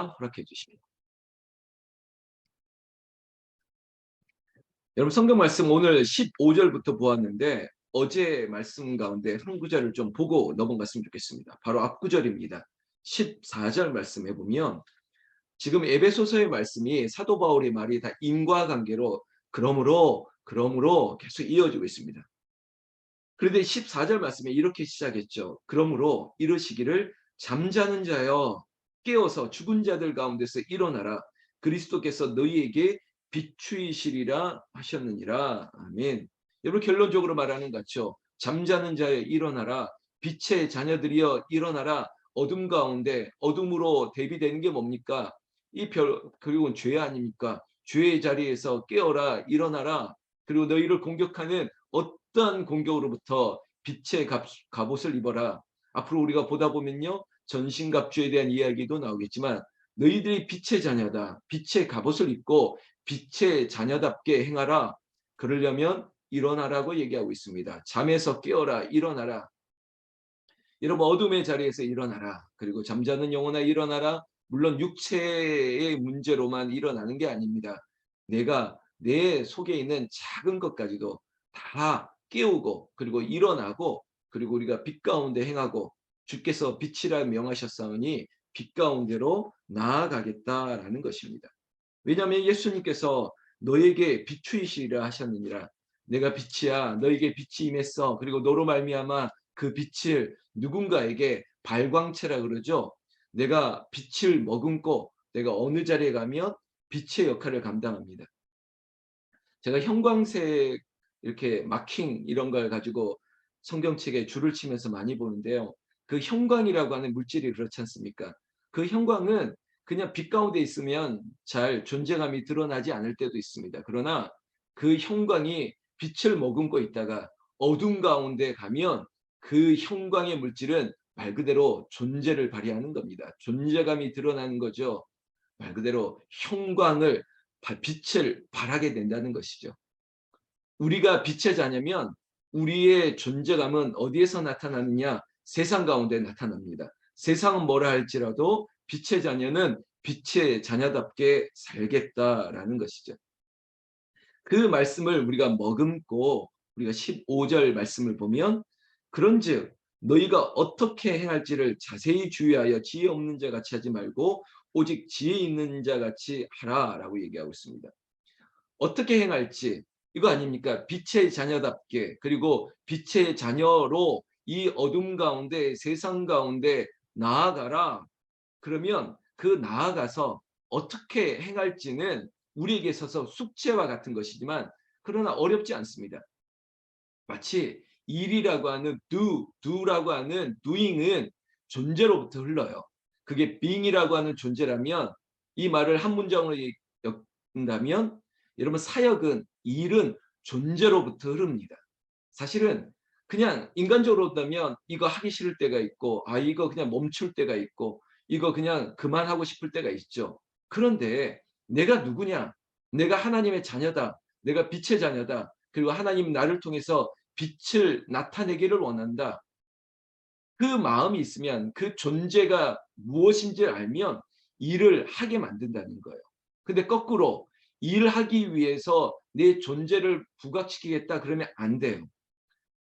허락해 주십니다. 여러분 성경 말씀 오늘 15절부터 보았는데 어제 말씀 가운데 한 구절을 좀 보고 넘어갔으면 좋겠습니다. 바로 앞구절입니다. 14절 말씀해 보면 지금 에베소서의 말씀이 사도 바울의 말이 다 인과관계로 그러므로 계속 이어지고 있습니다. 그런데 14절 말씀에 이렇게 시작했죠. 그러므로 이르시기를 잠자는 자여 깨어서 죽은 자들 가운데서 일어나라. 그리스도께서 너희에게 비추이시리라 하셨느니라. 아멘. 여러분 결론적으로 말하는 것 같죠. 잠자는 자여 일어나라. 빛의 자녀들이여 일어나라. 어둠 가운데 어둠으로 대비되는 게 뭡니까? 그리고 죄 아닙니까? 죄의 자리에서 깨어라 일어나라. 그리고 너희를 공격하는 어떠한 공격으로부터 빛의 갑옷을 입어라. 앞으로 우리가 보다 보면요. 전신갑주에 대한 이야기도 나오겠지만 너희들이 빛의 자녀다. 빛의 갑옷을 입고 빛의 자녀답게 행하라. 그러려면 일어나라고 얘기하고 있습니다. 잠에서 깨어라. 일어나라. 여러분 어둠의 자리에서 일어나라. 그리고 잠자는 영혼아 일어나라. 물론 육체의 문제로만 일어나는 게 아닙니다. 내가 내 속에 있는 작은 것까지도 다 깨우고 그리고 일어나고 그리고 우리가 빛 가운데 행하고 주께서 빛이라 명하셨사오니 빛 가운데로 나아가겠다라는 것입니다. 왜냐하면 예수님께서 너에게 비추이시리라 하셨느니라. 내가 빛이야. 너에게 빛이 임했어. 그리고 너로 말미암아 그 빛을 누군가에게 발광체라 그러죠. 내가 빛을 머금고 내가 어느 자리에 가면 빛의 역할을 감당합니다. 제가 형광색 이렇게 마킹 이런 걸 가지고 성경책에 줄을 치면서 많이 보는데요. 그 형광이라고 하는 물질이 그렇지 않습니까? 그 형광은 그냥 빛 가운데 있으면 잘 존재감이 드러나지 않을 때도 있습니다. 그러나 그 형광이 빛을 머금고 있다가 어둠 가운데 가면 그 형광의 물질은 말 그대로 존재를 발휘하는 겁니다. 존재감이 드러나는 거죠. 말 그대로 형광을 빛을 발하게 된다는 것이죠. 우리가 빛의 자녀면 우리의 존재감은 어디에서 나타나느냐? 세상 가운데 나타납니다. 세상은 뭐라 할지라도 빛의 자녀는 빛의 자녀답게 살겠다라는 것이죠. 그 말씀을 우리가 머금고 우리가 15절 말씀을 보면 그런즉 너희가 어떻게 행할지를 자세히 주의하여 지혜 없는 자 같이 하지 말고 오직 지혜 있는 자 같이 하라라고 얘기하고 있습니다. 어떻게 행할지 이거 아닙니까? 빛의 자녀답게 그리고 빛의 자녀로 이 어둠 가운데 세상 가운데 나아가라. 그러면 그 나아가서 어떻게 행할지는 우리에게 있어서 숙제와 같은 것이지만 그러나 어렵지 않습니다. 마치 일이라고 하는 do라고 하는 doing은 존재로부터 흘러요. 그게 being이라고 하는 존재라면 이 말을 한 문장으로 엮는다면 여러분 사역은 일은 존재로부터 흐릅니다. 사실은 그냥 인간적으로 본다면 이거 하기 싫을 때가 있고 이거 그냥 멈출 때가 있고 이거 그냥 그만하고 싶을 때가 있죠. 그런데 내가 누구냐? 내가 하나님의 자녀다. 내가 빛의 자녀다. 그리고 하나님 나를 통해서 빛을 나타내기를 원한다. 그 마음이 있으면 그 존재가 무엇인지를 알면 일을 하게 만든다는 거예요. 근데 거꾸로 일하기 위해서 내 존재를 부각시키겠다 그러면 안 돼요.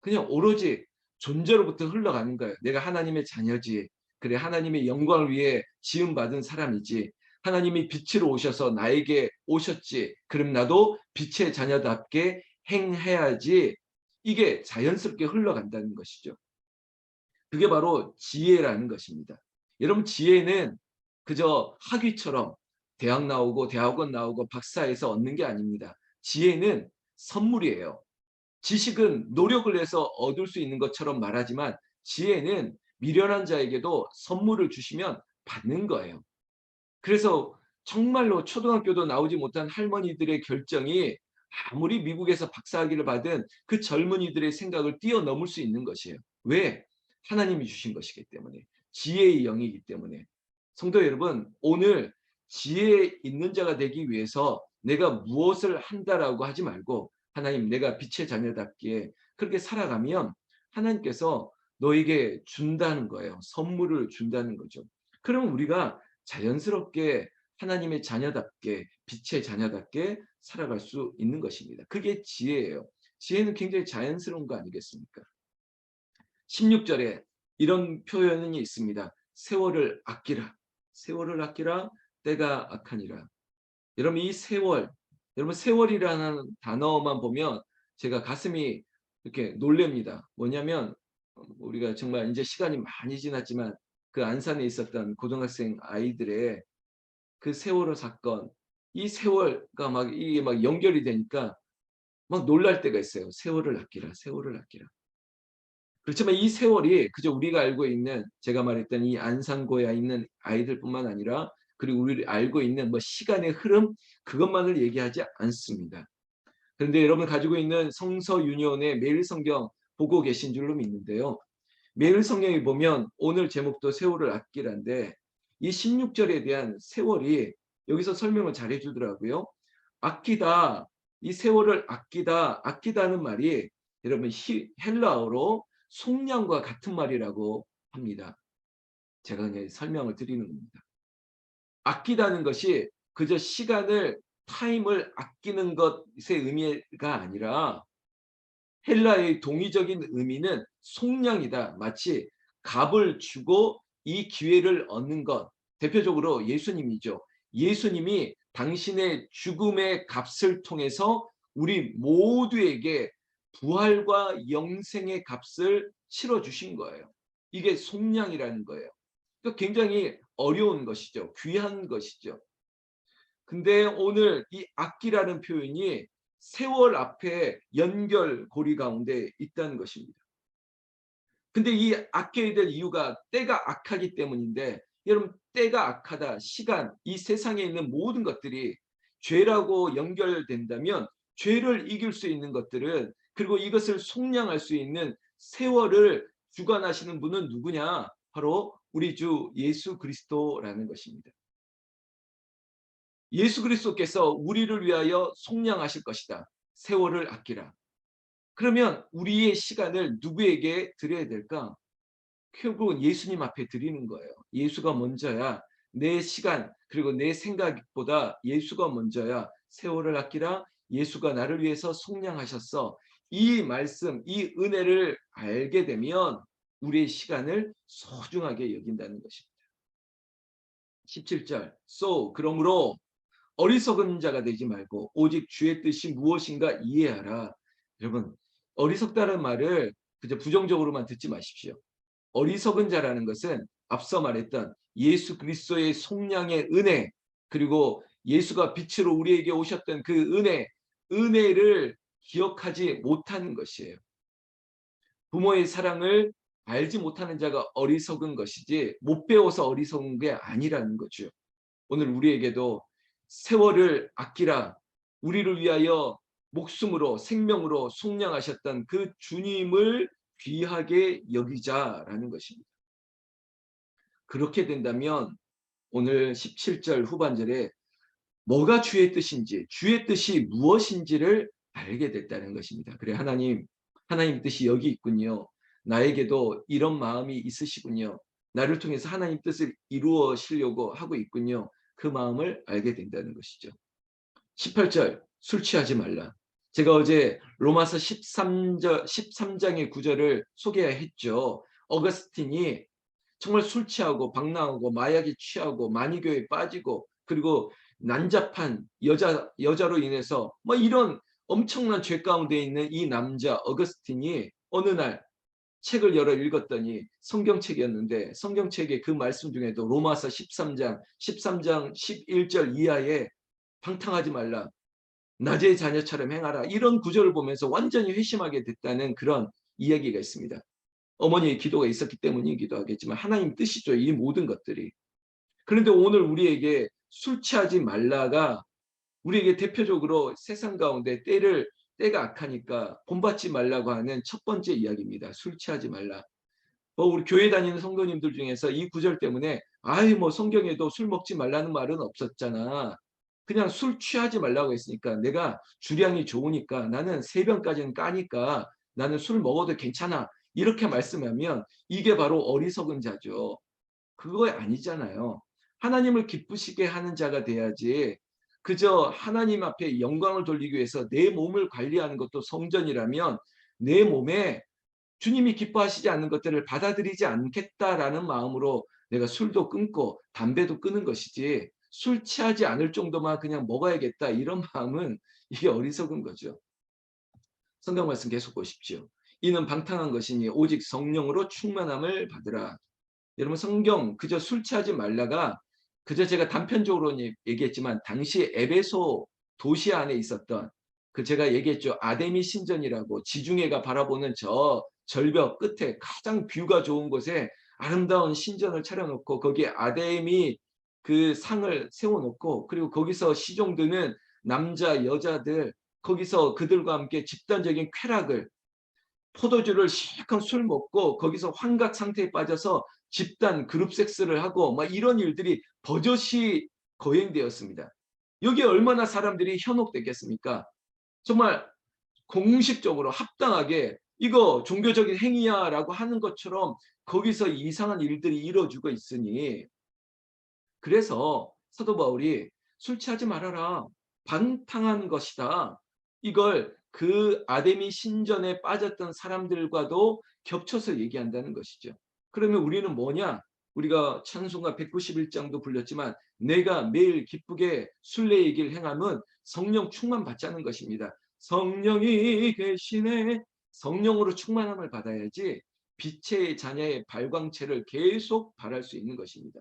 그냥 오로지 존재로부터 흘러가는 거예요. 내가 하나님의 자녀지. 그래 하나님의 영광을 위해 지음받은 사람이지. 하나님이 빛으로 오셔서 나에게 오셨지. 그럼 나도 빛의 자녀답게 행해야지. 이게 자연스럽게 흘러간다는 것이죠. 그게 바로 지혜라는 것입니다. 여러분 지혜는 그저 학위처럼 대학 나오고 대학원 나오고 박사에서 얻는 게 아닙니다. 지혜는 선물이에요. 지식은 노력을 해서 얻을 수 있는 것처럼 말하지만 지혜는 미련한 자에게도 선물을 주시면 받는 거예요. 그래서 정말로 초등학교도 나오지 못한 할머니들의 결정이 아무리 미국에서 박사학위를 받은 그 젊은이들의 생각을 뛰어넘을 수 있는 것이에요. 왜? 하나님이 주신 것이기 때문에. 지혜의 영이기 때문에. 성도 여러분, 오늘 지혜 있는 자가 되기 위해서 내가 무엇을 한다라고 하지 말고 하나님 내가 빛의 자녀답게 그렇게 살아가면 하나님께서 너에게 준다는 거예요. 선물을 준다는 거죠. 그러면 우리가 자연스럽게 하나님의 자녀답게 빛의 자녀답게 살아갈 수 있는 것입니다. 그게 지혜예요. 지혜는 굉장히 자연스러운 거 아니겠습니까? 16절에 이런 표현이 있습니다. 세월을 아끼라. 세월을 아끼라 때가 악하니라. 여러분 이 세월, 여러분 세월이라는 단어만 보면 제가 가슴이 이렇게 놀랍니다. 뭐냐면 우리가 정말 이제 시간이 많이 지났지만 그 안산에 있었던 고등학생 아이들의 그 세월호 사건, 이 세월과 막 이게 막 연결이 되니까 막 놀랄 때가 있어요. 세월을 아끼라, 세월을 아끼라. 그렇지만 이 세월이 그저 우리가 알고 있는 제가 말했던 이 안산고에 있는 아이들뿐만 아니라 그리고 우리 알고 있는 뭐 시간의 흐름 그것만을 얘기하지 않습니다. 그런데 여러분 가지고 있는 성서윤회원의 매일 성경 보고 계신 줄로 믿는데요. 매일 성경에 보면 오늘 제목도 세월을 아끼라인데 이 16절에 대한 세월이 여기서 설명을 잘 해주더라고요. 아끼다, 이 세월을 아끼다, 아끼다는 말이 여러분 헬라어로 속량과 같은 말이라고 합니다. 제가 그냥 설명을 드리는 겁니다. 아끼다는 것이 그저 시간을 타임을 아끼는 것의 의미가 아니라 헬라의 동의적인 의미는 속량이다. 마치 값을 주고 이 기회를 얻는 것. 대표적으로 예수님이죠. 예수님이 당신의 죽음의 값을 통해서 우리 모두에게 부활과 영생의 값을 치러주신 거예요. 이게 속량이라는 거예요. 그러니까 굉장히 어려운 것이죠. 귀한 것이죠. 근데 오늘 이 악기라는 표현이 세월 앞에 연결고리 가운데 있다는 것입니다. 근데 이 아껴야 될 이유가 때가 악하기 때문인데 여러분 때가 악하다, 시간, 이 세상에 있는 모든 것들이 죄라고 연결된다면 죄를 이길 수 있는 것들은 그리고 이것을 속량할 수 있는 세월을 주관하시는 분은 누구냐? 바로 우리 주 예수 그리스도라는 것입니다. 예수 그리스도께서 우리를 위하여 속량하실 것이다. 세월을 아끼라. 그러면 우리의 시간을 누구에게 드려야 될까? 결국은 예수님 앞에 드리는 거예요. 예수가 먼저야. 내 시간 그리고 내 생각보다 예수가 먼저야. 세월을 아끼라. 예수가 나를 위해서 속량하셨어. 이 말씀, 이 은혜를 알게 되면 우리의 시간을 소중하게 여긴다는 것입니다. 17절. So 그러므로 어리석은 자가 되지 말고 오직 주의 뜻이 무엇인가 이해하라. 여러분 어리석다는 말을 그저 부정적으로만 듣지 마십시오. 어리석은 자라는 것은 앞서 말했던 예수 그리스도의 속량의 은혜 그리고 예수가 빛으로 우리에게 오셨던 그 은혜를 기억하지 못하는 것이에요. 부모의 사랑을 알지 못하는 자가 어리석은 것이지 못 배워서 어리석은 게 아니라는 거죠. 오늘 우리에게도 세월을 아끼라 우리를 위하여 목숨으로 생명으로 속량하셨던 그 주님을 귀하게 여기자라는 것입니다. 그렇게 된다면 오늘 17절 후반절에 뭐가 주의 뜻인지 주의 뜻이 무엇인지를 알게 됐다는 것입니다. 그래 하나님 뜻이 여기 있군요. 나에게도 이런 마음이 있으시군요. 나를 통해서 하나님 뜻을 이루어시려고 하고 있군요. 그 마음을 알게 된다는 것이죠. 18절 술 취하지 말라. 제가 어제 로마서 13장의 구절을 소개했죠. 어거스틴이 정말 술 취하고 방랑하고 마약에 취하고 마니교에 빠지고 그리고 난잡한 여자로 인해서 뭐 이런 엄청난 죄 가운데 있는 이 남자 어거스틴이 어느 날 책을 열어 읽었더니 성경책이었는데 성경책의 그 말씀 중에도 로마서 13장 11절 이하에 방탕하지 말라. 낮의 자녀처럼 행하라. 이런 구절을 보면서 완전히 회심하게 됐다는 그런 이야기가 있습니다. 어머니의 기도가 있었기 때문이기도 하겠지만 하나님 뜻이죠. 이 모든 것들이. 그런데 오늘 우리에게 술 취하지 말라가 우리에게 대표적으로 세상 가운데 때가 악하니까 본받지 말라고 하는 첫 번째 이야기입니다. 술 취하지 말라. 우리 교회 다니는 성도님들 중에서 이 구절 때문에 뭐 성경에도 술 먹지 말라는 말은 없었잖아. 그냥 술 취하지 말라고 했으니까 내가 주량이 좋으니까 나는 3병까지는 까니까 나는 술 먹어도 괜찮아. 이렇게 말씀하면 이게 바로 어리석은 자죠. 그거 아니잖아요. 하나님을 기쁘시게 하는 자가 돼야지 그저 하나님 앞에 영광을 돌리기 위해서 내 몸을 관리하는 것도 성전이라면 내 몸에 주님이 기뻐하시지 않는 것들을 받아들이지 않겠다라는 마음으로 내가 술도 끊고 담배도 끊은 것이지 술 취하지 않을 정도만 그냥 먹어야겠다 이런 마음은 이게 어리석은 거죠. 성경 말씀 계속 보십시오. 이는 방탕한 것이니 오직 성령으로 충만함을 받으라. 여러분 성경 그저 술 취하지 말라가 그저 제가 단편적으로 얘기했지만 당시 에베소 도시 안에 있었던 그 제가 얘기했죠. 아데미 신전이라고 지중해가 바라보는 저 절벽 끝에 가장 뷰가 좋은 곳에 아름다운 신전을 차려놓고 거기에 아데미 그 상을 세워놓고 그리고 거기서 시종드는 남자 여자들 거기서 그들과 함께 집단적인 쾌락을 포도주를 실컷 술 먹고 거기서 환각 상태에 빠져서 집단 그룹 섹스를 하고 막 이런 일들이 버젓이 거행되었습니다. 여기에 얼마나 사람들이 현혹됐겠습니까? 정말 공식적으로 합당하게 이거 종교적인 행위야라고 하는 것처럼 거기서 이상한 일들이 이루어지고 있으니 그래서 사도 바울이 술 취하지 말아라. 방탕한 것이다. 이걸 그 아데미 신전에 빠졌던 사람들과도 겹쳐서 얘기한다는 것이죠. 그러면 우리는 뭐냐? 우리가 찬송가 191장도 불렸지만 내가 매일 기쁘게 순례의 길 행함은 성령 충만 받자는 것입니다. 성령이 계시네. 성령으로 충만함을 받아야지 빛의 자녀의 발광체를 계속 발할 수 있는 것입니다.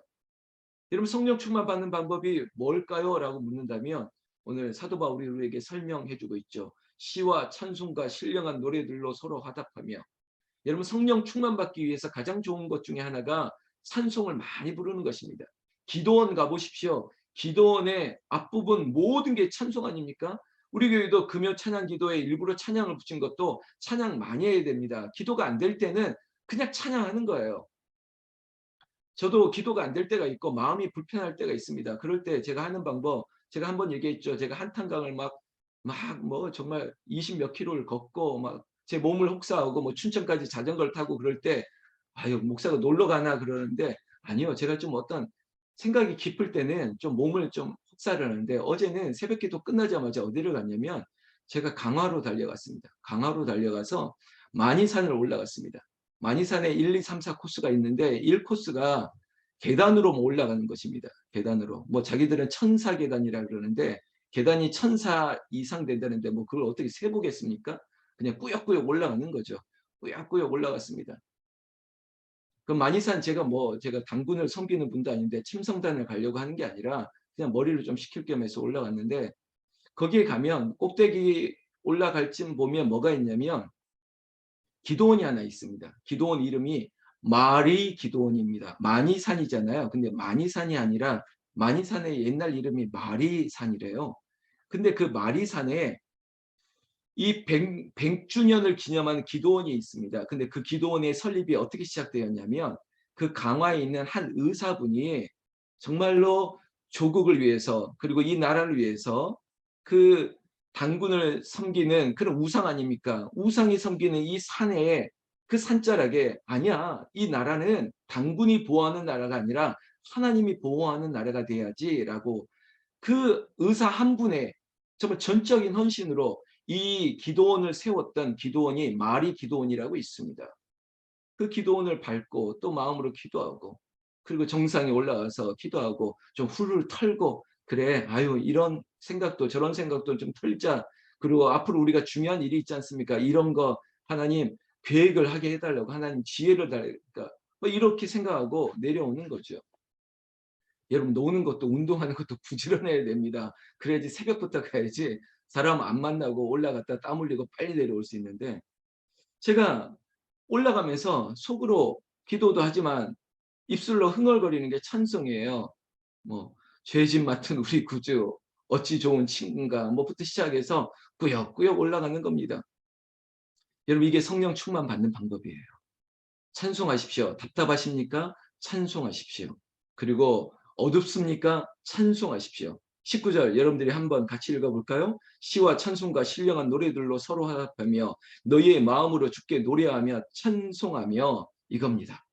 여러분 성령 충만 받는 방법이 뭘까요? 라고 묻는다면 오늘 사도 바울이 우리에게 설명해 주고 있죠. 시와 찬송과 신령한 노래들로 서로 화답하며 여러분 성령 충만 받기 위해서 가장 좋은 것 중에 하나가 찬송을 많이 부르는 것입니다. 기도원 가보십시오. 기도원의 앞부분 모든 게 찬송 아닙니까? 우리 교회도 금요 찬양 기도에 일부러 찬양을 붙인 것도 찬양 많이 해야 됩니다. 기도가 안 될 때는 그냥 찬양하는 거예요. 저도 기도가 안 될 때가 있고 마음이 불편할 때가 있습니다. 그럴 때 제가 하는 방법 제가 한번 얘기했죠. 제가 한탄강을 막 뭐 정말 20 몇 킬로를 걷고 막 제 몸을 혹사하고 뭐 춘천까지 자전거를 타고 그럴 때 아유 목사가 놀러 가나 그러는데 아니요. 제가 좀 어떤 생각이 깊을 때는 좀 몸을 좀 혹사를 하는데 어제는 새벽 기도 끝나자마자 어디를 갔냐면 제가 강화로 달려갔습니다. 강화로 달려가서 만이산을 올라갔습니다. 만이산에 1, 2, 3, 4 코스가 있는데 1코스가 계단으로 올라가는 것입니다. 계단으로. 뭐 자기들은 천사 계단이라 그러는데 계단이 1000사 이상 된다는데 뭐 그걸 어떻게 세보겠습니까? 그냥 꾸역꾸역 올라가는 거죠. 꾸역꾸역 올라갔습니다. 그 만이산 제가 당군을 섬기는 분도 아닌데 침성단을 가려고 하는 게 아니라 그냥 머리를 좀 식힐 겸 해서 올라갔는데 거기에 가면 꼭대기 올라갈 쯤 보면 뭐가 있냐면 기도원이 하나 있습니다. 기도원 이름이 마리 기도원입니다. 만이산이잖아요. 근데 만이산이 아니라 만이산의 옛날 이름이 마리산이래요. 근데 그 마리산에 이 100주년을 기념하는 기도원이 있습니다. 근데 그 기도원의 설립이 어떻게 시작되었냐면 그 강화에 있는 한 의사분이 정말로 조국을 위해서 그리고 이 나라를 위해서 그 당군을 섬기는 그런 우상 아닙니까? 우상이 섬기는 이 산에 그 산자락에 아니야. 이 나라는 당군이 보호하는 나라가 아니라 하나님이 보호하는 나라가 돼야지라고 그 의사 한 분의 정말 전적인 헌신으로 이 기도원을 세웠던 기도원이 마리 기도원이라고 있습니다. 그 기도원을 밟고 또 마음으로 기도하고 그리고 정상에 올라가서 기도하고 좀 훌훌 털고 그래 아유 이런 생각도 저런 생각도 좀 털자 그리고 앞으로 우리가 중요한 일이 있지 않습니까? 이런 거 하나님 계획을 하게 해달라고 하나님 지혜를 달라니까 뭐 이렇게 생각하고 내려오는 거죠. 여러분 노는 것도 운동하는 것도 부지런해야 됩니다. 그래야지 새벽부터 가야지 사람 안 만나고 올라갔다 땀 흘리고 빨리 내려올 수 있는데 제가 올라가면서 속으로 기도도 하지만 입술로 흥얼거리는 게 찬송이에요. 뭐 죄진 맡은 우리 구주 어찌 좋은 친구인가 뭐부터 시작해서 꾸역꾸역 올라가는 겁니다. 여러분 이게 성령 충만 받는 방법이에요. 찬송하십시오. 답답하십니까? 찬송하십시오. 그리고 어둡습니까? 찬송하십시오. 19절 여러분들이 한번 같이 읽어볼까요? 시와 찬송과 신령한 노래들로 서로 화답하며 너희의 마음으로 주께 노래하며 찬송하며 이겁니다.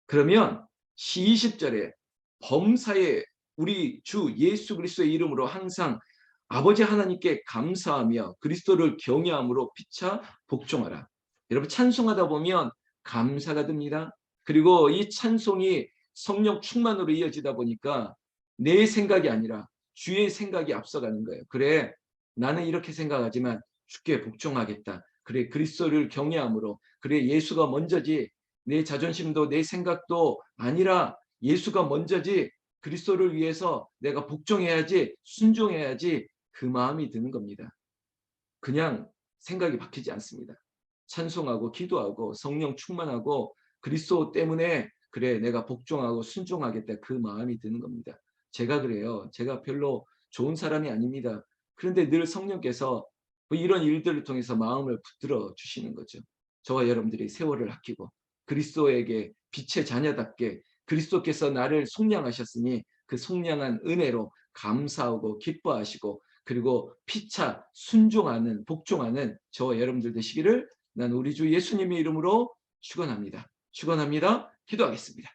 그러면 시 20절에 범사에 우리 주 예수 그리스도의 이름으로 항상 아버지 하나님께 감사하며 그리스도를 경외함으로 피차 복종하라. 여러분 찬송하다 보면 감사가 듭니다. 그리고 이 찬송이 성령 충만으로 이어지다 보니까 내 생각이 아니라 주의 생각이 앞서가는 거예요. 그래, 나는 이렇게 생각하지만 주께 복종하겠다. 그래, 그리스도를 경외함으로. 그래, 예수가 먼저지. 내 자존심도 내 생각도 아니라 예수가 먼저지. 그리스도를 위해서 내가 복종해야지, 순종해야지. 그 마음이 드는 겁니다. 그냥 생각이 바뀌지 않습니다. 찬송하고 기도하고 성령 충만하고 그리스도 때문에 그래 내가 복종하고 순종하겠다 그 마음이 드는 겁니다. 제가 그래요. 제가 별로 좋은 사람이 아닙니다. 그런데 늘 성령께서 뭐 이런 일들을 통해서 마음을 붙들어 주시는 거죠. 저와 여러분들이 세월을 아끼고 그리스도에게 빛의 자녀답게 그리스도께서 나를 속량하셨으니 그 속량한 은혜로 감사하고 기뻐하시고 그리고 피차 순종하는 복종하는 저와 여러분들 되시기를 난 우리 주 예수님의 이름으로 축원합니다. 축원합니다. 기도하겠습니다.